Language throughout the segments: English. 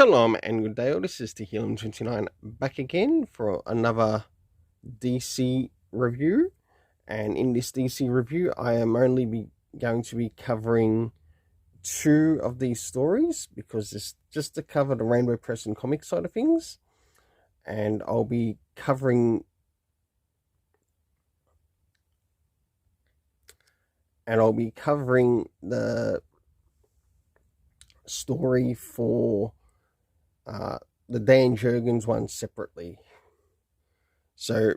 Shalom and good day, all. This is Tehillim29 back again for another DC review. And in this DC review, I am only going to be covering two of these stories because it's just to cover the Rainbow Press and comic side of things. And I'll be covering the story for the Dan Jurgens one separately. So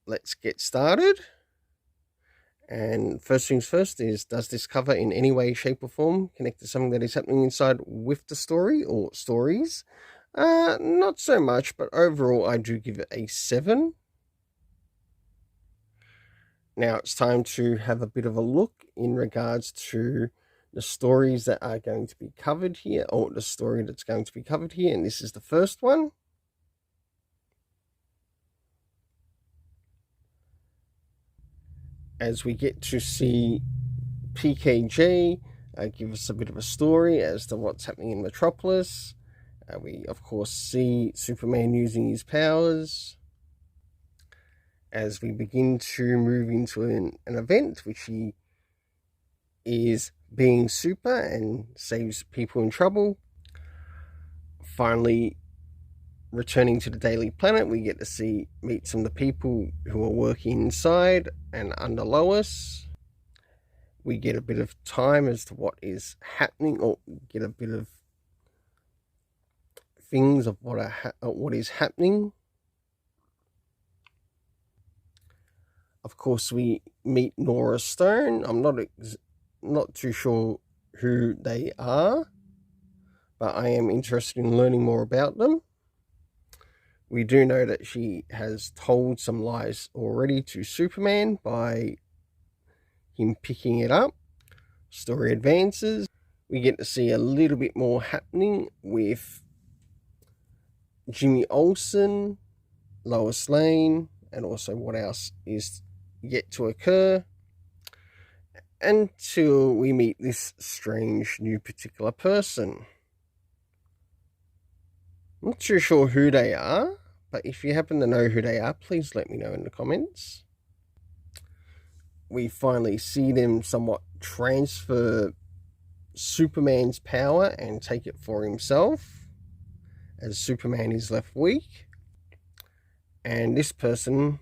let's get started. And first things first is, does this cover in any way, shape or form connect to something that is happening inside with the story or stories? Not so much, but overall I do give it a 7. Now it's time to have a bit of a look in regards to the stories that are going to be covered here, or the story that's going to be covered here, and this is the first one. As we get to see PKJ give us a bit of a story as to what's happening in Metropolis. We, of course, see Superman using his powers as we begin to move into an event which he is being super and saves people in trouble. Finally, returning to the Daily Planet, we get to meet some of the people who are working inside and under Lois. We get a bit of time as to what is happening, or get a bit of things of what is happening. Of course, we meet Nora Stone. I'm not too sure who they are, but I am interested in learning more about them. We do know that she has told some lies already to Superman by him picking it up. Story advances. We get to see a little bit more happening with Jimmy Olsen, Lois Lane, and also what else is yet to occur, until we meet this strange new particular person. Not too sure who they are, but if you happen to know who they are, please let me know in the comments. We finally see them somewhat transfer Superman's power and take it for himself, as Superman is left weak. And this person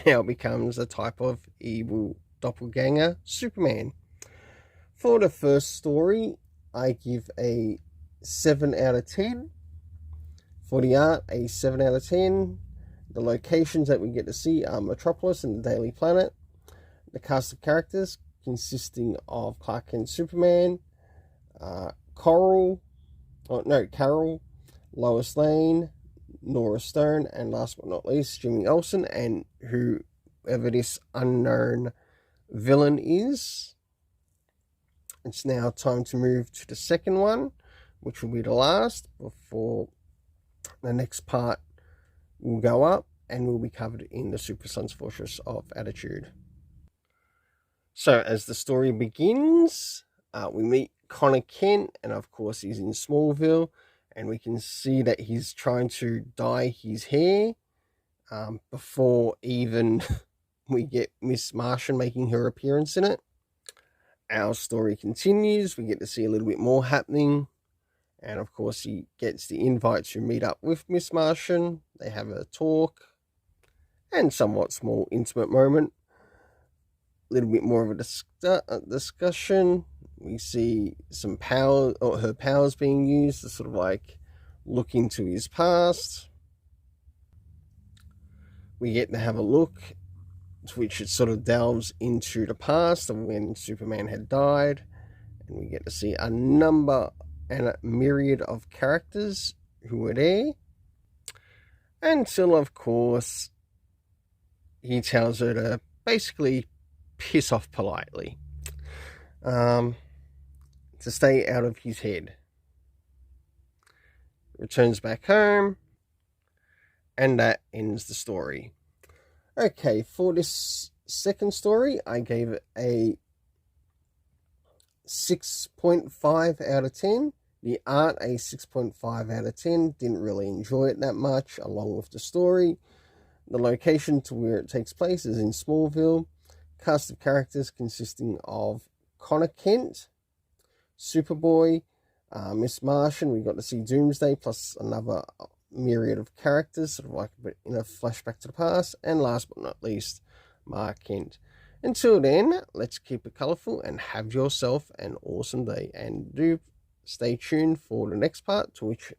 now becomes a type of evil doppelganger Superman. For the first story, I give a 7 out of 10. For the art, a 7 out of 10. The locations that we get to see are Metropolis and the Daily Planet. The cast of characters consisting of Clark Kent Superman, Carol, Lois Lane, Nora Stone, and last but not least, Jimmy Olsen, and whoever this unknown villain is. It's now time to move to the second one, which will be the last before the next part will go up and will be covered in the Super Sons Fortress of Attitude. So as the story begins, we meet Connor Kent, and of course he's in Smallville, and we can see that he's trying to dye his hair before even we get Miss Martian making her appearance in it. Our story continues. We get to see a little bit more happening. And of course, he gets the invite to meet up with Miss Martian. They have a talk and somewhat small, intimate moment. A little bit more of a discussion. We see some power, or her powers being used to sort of like look into his past. We get to have a look, which it sort of delves into the past of when Superman had died. And we get to see a number and a myriad of characters who were there, until of course he tells her to basically piss off politely, to stay out of his head. Returns back home, and that ends the story. Okay, for this second story, I gave it a 6.5 out of 10. The art, a 6.5 out of 10. Didn't really enjoy it that much, along with the story. The location to where it takes place is in Smallville. Cast of characters consisting of Connor Kent, Superboy, Miss Martian. We got to see Doomsday, plus another myriad of characters, sort of like a bit in a flashback to the past. And last but not least, Mark Kent. Until then, let's keep it colourful and have yourself an awesome day. And do stay tuned for the next part, to which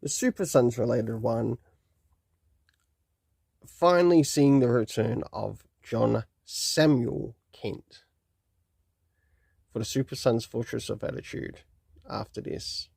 the Super Sons related one, finally seeing the return of John Samuel Kent for the Super Sons Fortress of Attitude after this.